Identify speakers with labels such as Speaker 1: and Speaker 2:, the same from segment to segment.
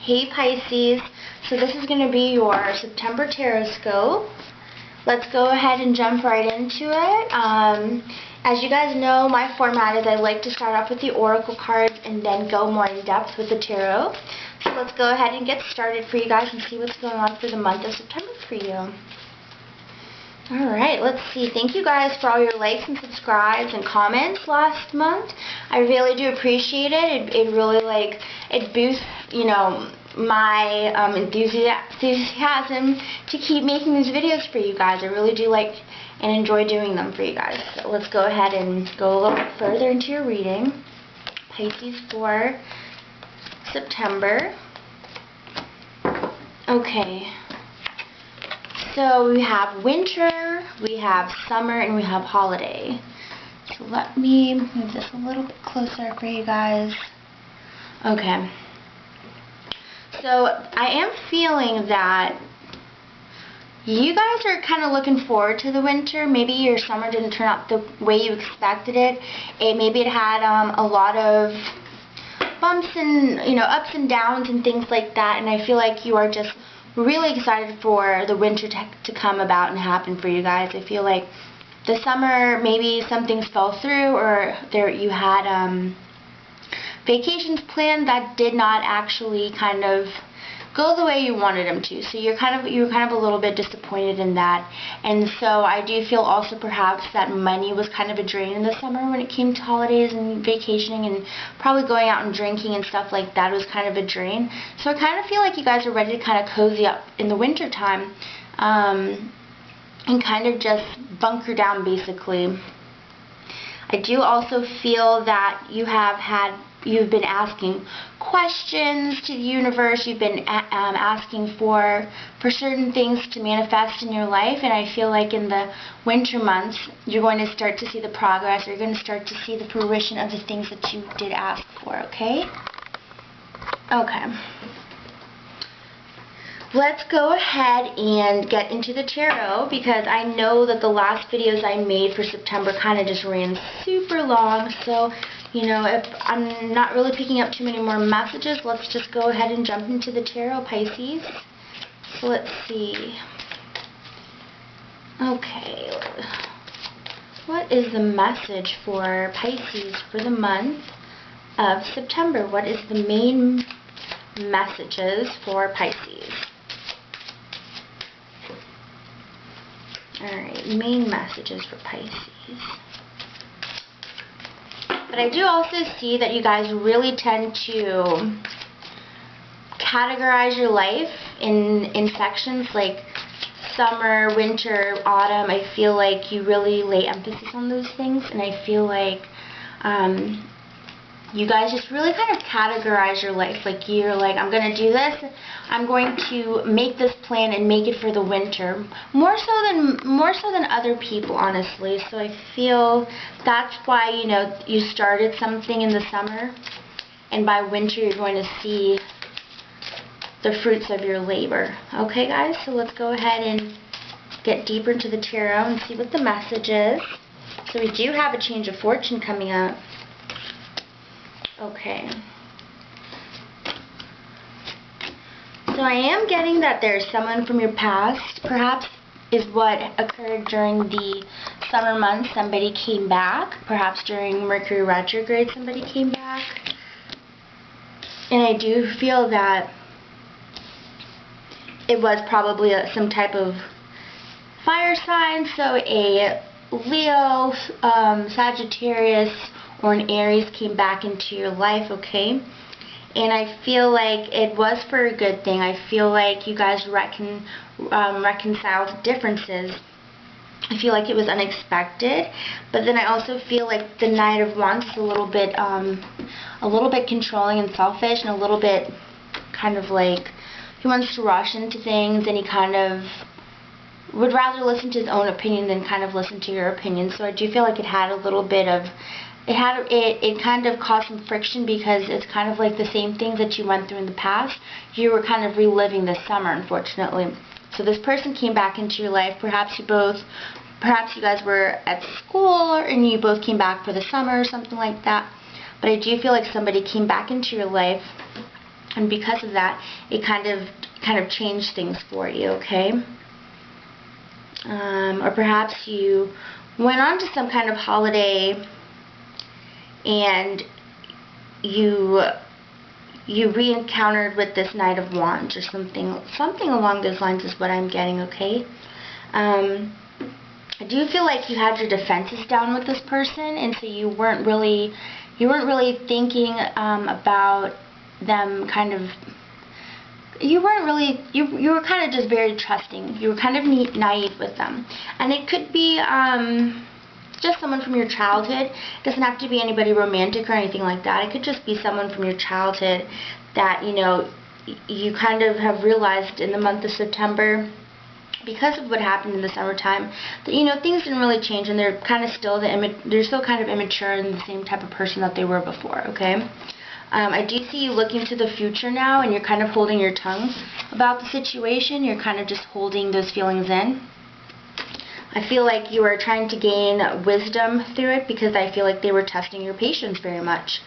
Speaker 1: Hey Pisces, so this is going to be your September tarot scope. Let's go ahead and jump right into it. As you guys know, my format is I like to start off with the oracle cards and then go more in depth with the tarot. So let's go ahead and get started for you guys and see what's going on for the month of September for you. Alright, let's see. Thank you guys for all your likes and subscribes and comments last month. I really do appreciate it. It really, it boosts, my enthusiasm to keep making these videos for you guys. I really do like and enjoy doing them for you guys. So let's go ahead and go a little bit further into your reading. Pisces for September. Okay. So we have winter, we have summer, and we have holiday. So let me move this a little bit closer for you guys. Okay. So I am feeling that you guys are kind of looking forward to the winter. Maybe your summer didn't turn out the way you expected it. Maybe it had a lot of bumps and ups and downs and things like that. And I feel like you are just really excited for the winter to come about and happen for you guys. I feel like the summer, maybe some things fell through, or you had vacations planned that did not actually kind of go the way you wanted them to. So you were kind of a little bit disappointed in that. And so I do feel also perhaps that money was kind of a drain in the summer when it came to holidays and vacationing and probably going out and drinking and stuff like that was kind of a drain. So I kind of feel like you guys are ready to kind of cozy up in the winter time and kind of just bunker down basically. I do also feel that you've been asking questions to the universe. You've been asking for certain things to manifest in your life, and I feel like in the winter months you're going to start to see the progress. You're going to start to see the fruition of the things that you did ask for. Okay? Okay. Let's go ahead and get into the tarot, because I know that the last videos I made for September kind of just ran super long. So, if I'm not really picking up too many more messages, let's just go ahead and jump into the tarot, Pisces. So let's see. Okay. What is the message for Pisces for the month of September? What is the main messages for Pisces? Alright, main messages for Pisces. But I do also see that you guys really tend to categorize your life in sections like summer, winter, autumn. I feel like you really lay emphasis on those things, and I feel like you guys just really kind of categorize your life. Like you're like, I'm going to do this. I'm going to make this plan and make it for the winter. More so than other people, honestly. So I feel that's why, you started something in the summer, and by winter you're going to see the fruits of your labor. Okay, guys? So let's go ahead and get deeper into the tarot and see what the message is. So we do have a change of fortune coming up. Okay. So I am getting that there's someone from your past, perhaps is what occurred during the summer months. Somebody came back, perhaps during Mercury retrograde somebody came back. And I do feel that it was probably some type of fire sign, so a Leo, Sagittarius, or an Aries came back into your life, okay? And I feel like it was for a good thing. I feel like you guys reconciled differences. I feel like it was unexpected, but then I also feel like the Knight of Wands is a little bit controlling and selfish, and a little bit kind of like he wants to rush into things, and he kind of would rather listen to his own opinion than kind of listen to your opinion. So I do feel like it had a little bit of it kind of caused some friction, because it's kind of like the same things that you went through in the past. You were kind of reliving this summer, unfortunately. So this person came back into your life. Perhaps you guys were at school and you both came back for the summer or something like that. But I do feel like somebody came back into your life And because of that, it kind of changed things for you, okay? Or perhaps you went on to some kind of holiday and you re-encountered with this Knight of Wands or something along those lines is what I'm getting, okay? I do feel like you had your defenses down with this person, and so you weren't really thinking about them kind of. You were kind of just very trusting. You were kind of naive with them, and it could be just someone from your childhood. It doesn't have to be anybody romantic or anything like that. It could just be someone from your childhood that, you know, you kind of have realized in the month of September, because of what happened in the summertime, that, you know, things didn't really change, and they're kind of still they're still kind of immature and the same type of person that they were before, okay? I do see you looking to the future now, and you're kind of holding your tongue about the situation. You're kind of just holding those feelings in. I feel like you are trying to gain wisdom through it, because I feel like they were testing your patience very much.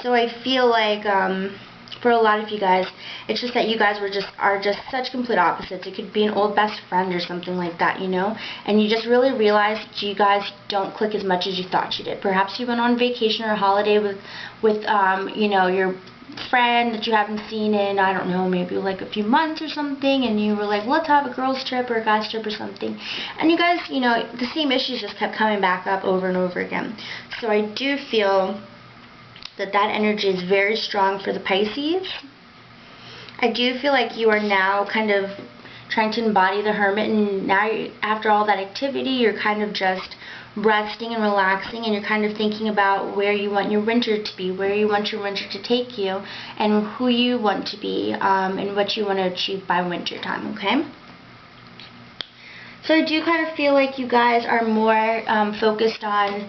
Speaker 1: So I feel like for a lot of you guys, it's just that you guys are just such complete opposites. It could be an old best friend or something like that, you know, and you just really realize that you guys don't click as much as you thought you did. Perhaps you went on vacation or a holiday with you know, your friend that you haven't seen in, I don't know, maybe like a few months or something, and you were like, let's have a girls trip or a guys trip or something, and you guys, you know, the same issues just kept coming back up over and over again. So I do feel that energy is very strong for the Pisces. I do feel like you are now kind of trying to embody the Hermit, and now after all that activity, you're kind of just resting and relaxing, and you're kind of thinking about where you want your winter to be, where you want your winter to take you, and who you want to be, and what you want to achieve by winter time, okay? So I do kind of feel like you guys are more focused on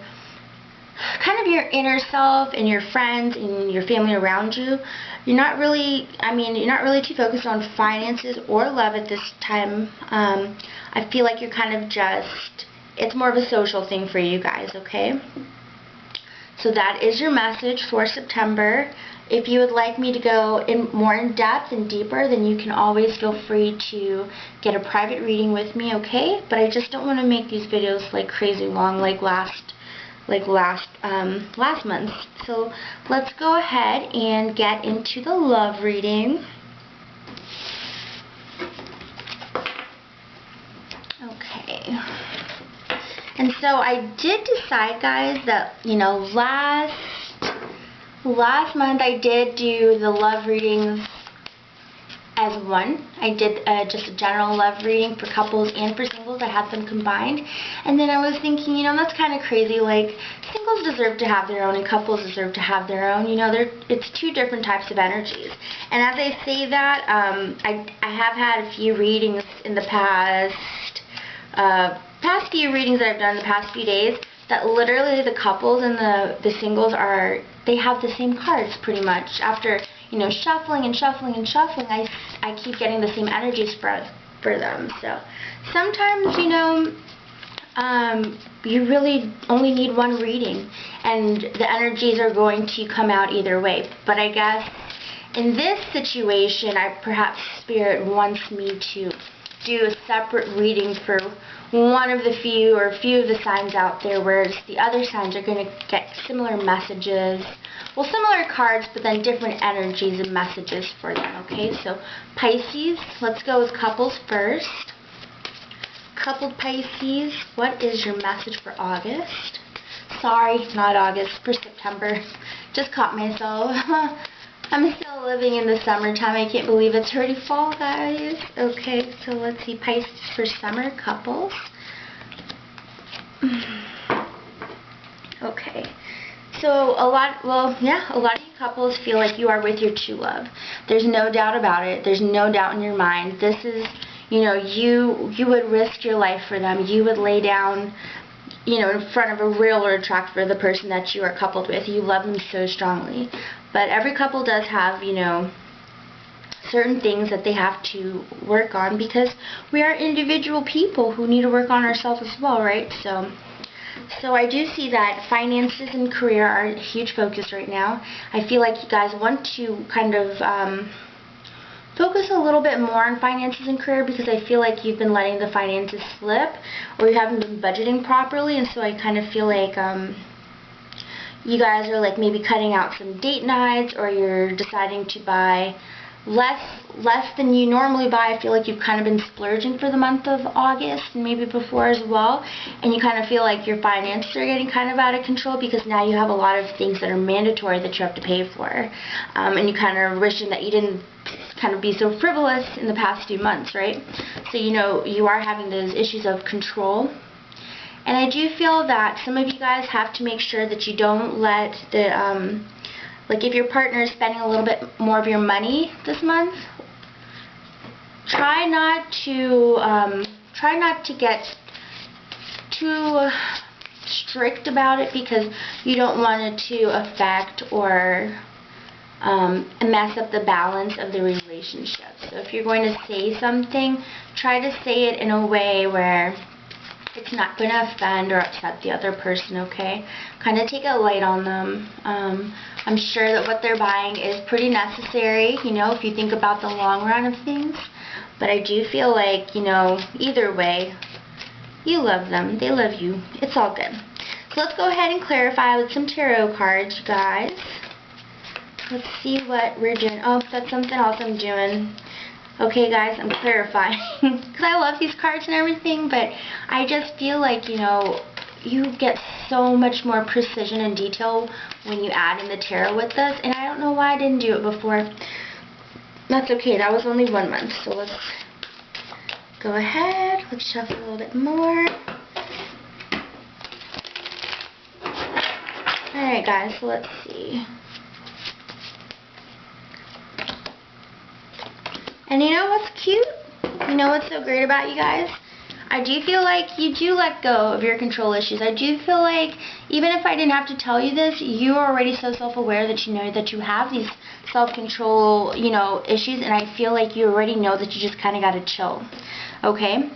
Speaker 1: kind of your inner self and your friends and your family around you. You're not really, you're not really too focused on finances or love at this time. I feel like you're kind of just, it's more of a social thing for you guys, okay? So that is your message for September. If you would like me to go more in depth and deeper, then you can always feel free to get a private reading with me, okay? But I just don't want to make these videos like crazy long like last month. So let's go ahead and get into the love reading. Okay. And so I did decide, guys, that, you know, last month I did do the love readings as one. I did just a general love reading for couples and for singles. I had them combined. And then I was thinking, you know, that's kind of crazy. Like, singles deserve to have their own and couples deserve to have their own. You know, it's two different types of energies. And as I say that, I have had a few readings in the past few readings that I've done in the past few days, that literally the couples and the singles they have the same cards pretty much. After, you know, shuffling and shuffling and shuffling, I keep getting the same energies for them. So sometimes, you know, you really only need one reading, and the energies are going to come out either way. But I guess in this situation, perhaps Spirit wants me to do a separate reading for one of the few or a few of the signs out there, whereas the other signs are going to get similar messages, well, similar cards, but then different energies and messages for them, okay? So Pisces, let's go with couples first. Coupled Pisces, what is your message for August? Sorry, not August, for September. Just caught myself. I'm still living in the summertime. I can't believe it's already fall, guys. Okay, so let's see. Pisces for summer couples. Okay. So a lot of you couples feel like you are with your true love. There's no doubt about it. There's no doubt in your mind. This is, you know, you would risk your life for them. You would lay down, you know, in front of a railroad track for the person that you are coupled with. You love them so strongly. But every couple does have, you know, certain things that they have to work on, because we are individual people who need to work on ourselves as well, right? So So I do see that finances and career are a huge focus right now. I feel like you guys want to kind of focus a little bit more on finances and career, because I feel like you've been letting the finances slip, or you haven't been budgeting properly, and so I kind of feel like you guys are like maybe cutting out some date nights, or you're deciding to buy less than you normally buy. I feel like you've kind of been splurging for the month of August, and maybe before as well, and you kind of feel like your finances are getting kind of out of control, because now you have a lot of things that are mandatory that you have to pay for, and you kind of wishing that you didn't kind of be so frivolous in the past few months, right? So you know you are having those issues of control. And I do feel that some of you guys have to make sure that you don't let the like if your partner is spending a little bit more of your money this month, try not to get too strict about it, because you don't want it to affect or mess up the balance of the relationship. So if you're going to say something, try to say it in a way where it's not going to offend or upset the other person, okay? Kind of take it light on them. I'm sure that what they're buying is pretty necessary, you know, if you think about the long run of things. But I do feel like, you know, either way, you love them. They love you. It's all good. So let's go ahead and clarify with some tarot cards, you guys. Let's see what we're doing. Oh, that's something else I'm doing. Okay, guys, I'm clarifying. Because I love these cards and everything, but I just feel like, you know, you get so much more precision and detail when you add in the tarot with this, and I don't know why I didn't do it before. That's okay, that was only 1 month, so let's go ahead, let's shuffle a little bit more. Alright guys, so let's see. And you know what's cute? You know what's so great about you guys? I do feel like you do let go of your control issues. I do feel like even if I didn't have to tell you this, you are already so self-aware that you know that you have these self-control, you know, issues, and I feel like you already know that you just kind of got to chill. Okay?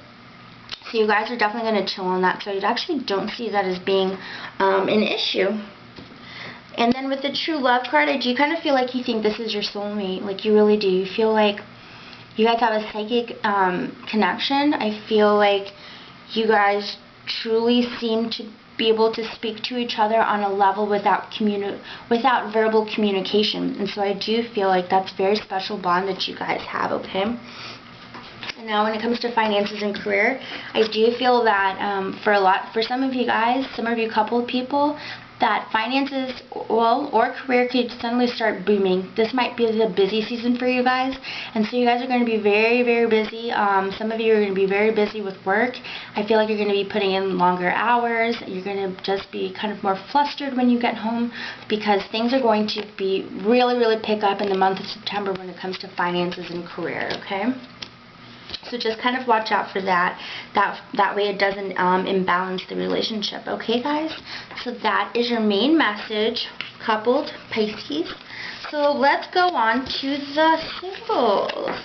Speaker 1: So you guys are definitely going to chill on that. So I actually don't see that as being an issue. And then with the true love card, I do kind of feel like you think this is your soulmate. Like you really do. You feel like you guys have a psychic connection. I feel like you guys truly seem to be able to speak to each other on a level without verbal communication. And so I do feel like that's a very special bond that you guys have, okay? And now when it comes to finances and career, I do feel that for some of you guys, some of you couple people, that finances, well, or career could suddenly start booming. This might be the busy season for you guys, and so you guys are going to be very, very busy. Some of you are going to be very busy with work. I feel like you're going to be putting in longer hours. You're going to just be kind of more flustered when you get home, because things are going to be really pick up in the month of September when it comes to finances and career, okay? So just kind of watch out for that. That way it doesn't imbalance the relationship. Okay, guys? So that is your main message, coupled Pisces. So let's go on to the singles.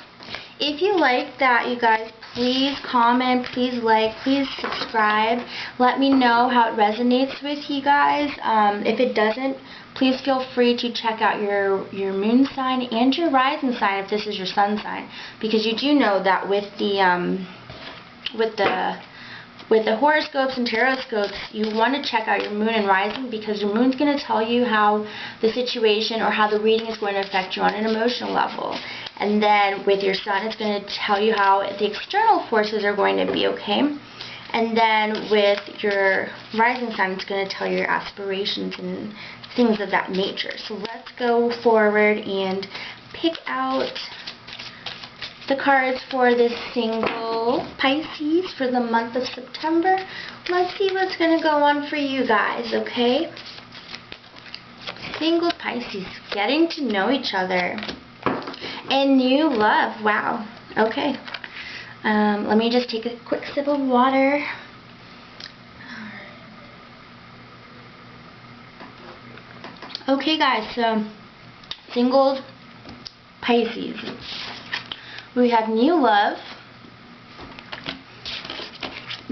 Speaker 1: If you like that, you guys, please comment, please like, please subscribe. Let me know how it resonates with you guys. If it doesn't, please feel free to check out your moon sign and your rising sign if this is your sun sign, because you do know that with the horoscopes and tarot scopes, you want to check out your moon and rising, because your moon's going to tell you how the situation or how the reading is going to affect you on an emotional level. And then with your sun, it's going to tell you how the external forces are going to be, okay? And then with your rising sign, it's going to tell you your aspirations and things of that nature. So let's go forward and pick out the cards for this single Pisces for the month of September. Let's see what's going to go on for you guys, okay? Single Pisces, getting to know each other. And new love, wow. Okay. Let me just take a quick sip of water. Okay guys, so single Pisces. We have new love,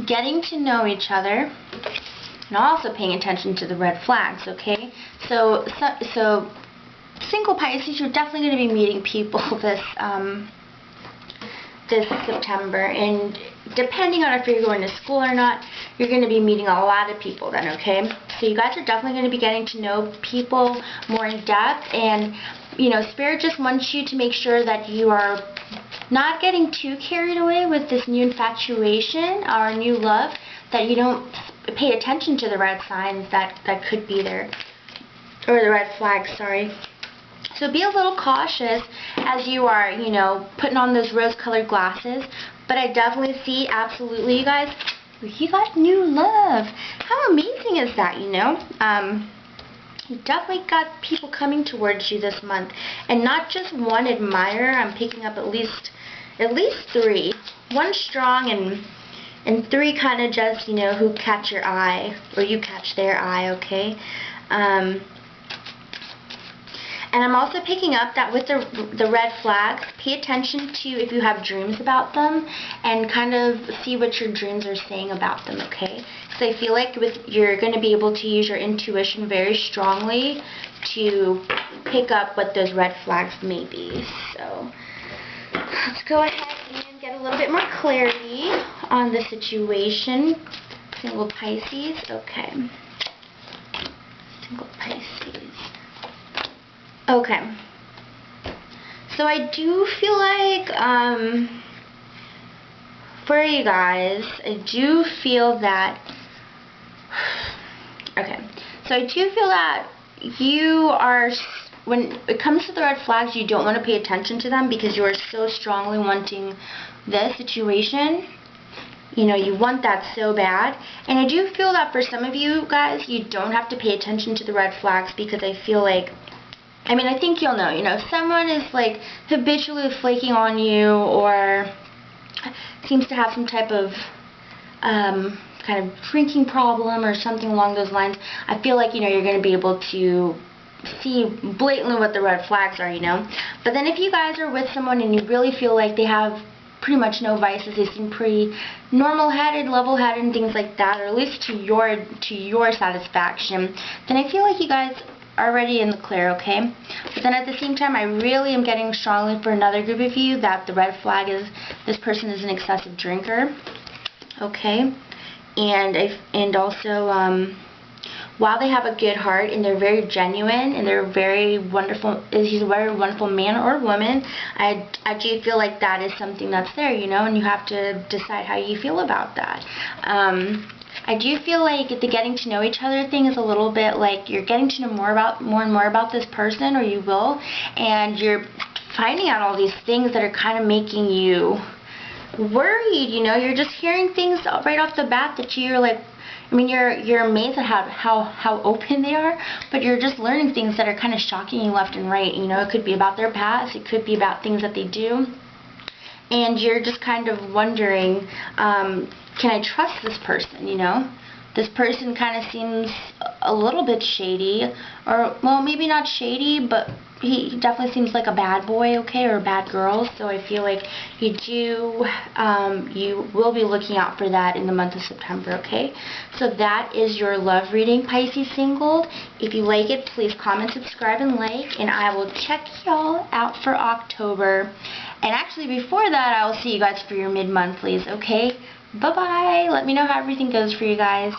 Speaker 1: getting to know each other, and also paying attention to the red flags, okay? So single Pisces, you're definitely going to be meeting people this September, and depending on if you're going to school or not, you're going to be meeting a lot of people then, okay? So you guys are definitely going to be getting to know people more in depth, and you know, Spirit just wants you to make sure that you are not getting too carried away with this new infatuation or new love, that you don't pay attention to the red signs that could be there, or the red flags, sorry. So be a little cautious as you are, you know, putting on those rose-colored glasses. But I definitely see, absolutely, you guys, you got new love. How amazing is that, you know? You definitely got people coming towards you this month. And not just one admirer. I'm picking up at least 3. 1 strong and 3 kind of just, you know, who catch your eye. Or you catch their eye, okay? And I'm also picking up that with the red flags, pay attention to if you have dreams about them, and kind of see what your dreams are saying about them, okay? Because I feel like you're going to be able to use your intuition very strongly to pick up what those red flags may be. So let's go ahead and get a little bit more clarity on the situation. Single Pisces, okay. Single Pisces. Okay, so I do feel like, for you guys, I do feel that, okay, so I do feel that you are, when it comes to the red flags, you don't want to pay attention to them because you are so strongly wanting this situation. You know, you want that so bad. And I do feel that for some of you guys, you don't have to pay attention to the red flags, because I feel like, I mean, I think you'll know, you know, if someone is like habitually flaking on you, or seems to have some type of kind of drinking problem or something along those lines, I feel like, you know, you're going to be able to see blatantly what the red flags are, you know. But then if you guys are with someone and you really feel like they have pretty much no vices, they seem pretty normal-headed, level-headed, and things like that, or at least to your satisfaction, then I feel like you guys already in the clear, okay? But then at the same time, I really am getting strongly for another group of you that the red flag is this person is an excessive drinker, okay? And also, while they have a good heart and they're very genuine and they're very wonderful, he's a very wonderful man or woman, I do feel like that is something that's there, you know, and you have to decide how you feel about that. I do feel like the getting to know each other thing is a little bit like you're getting to know more and more about this person, or you will, and you're finding out all these things that are kind of making you worried, you know. You're just hearing things right off the bat that you're like, I mean, you're amazed at how open they are, but you're just learning things that are kind of shocking you left and right, you know. It could be about their past, it could be about things that they do, and you're just kind of wondering, can I trust this person, you know? This person kind of seems a little bit shady, or, well, maybe not shady, but he definitely seems like a bad boy, okay, or a bad girl. So I feel like you will be looking out for that in the month of September, okay? So that is your love reading, Pisces singled. If you like it, please comment, subscribe, and like, and I will check y'all out for October. And actually, before that, I will see you guys for your mid-monthlies, okay? Bye-bye. Let me know how everything goes for you guys.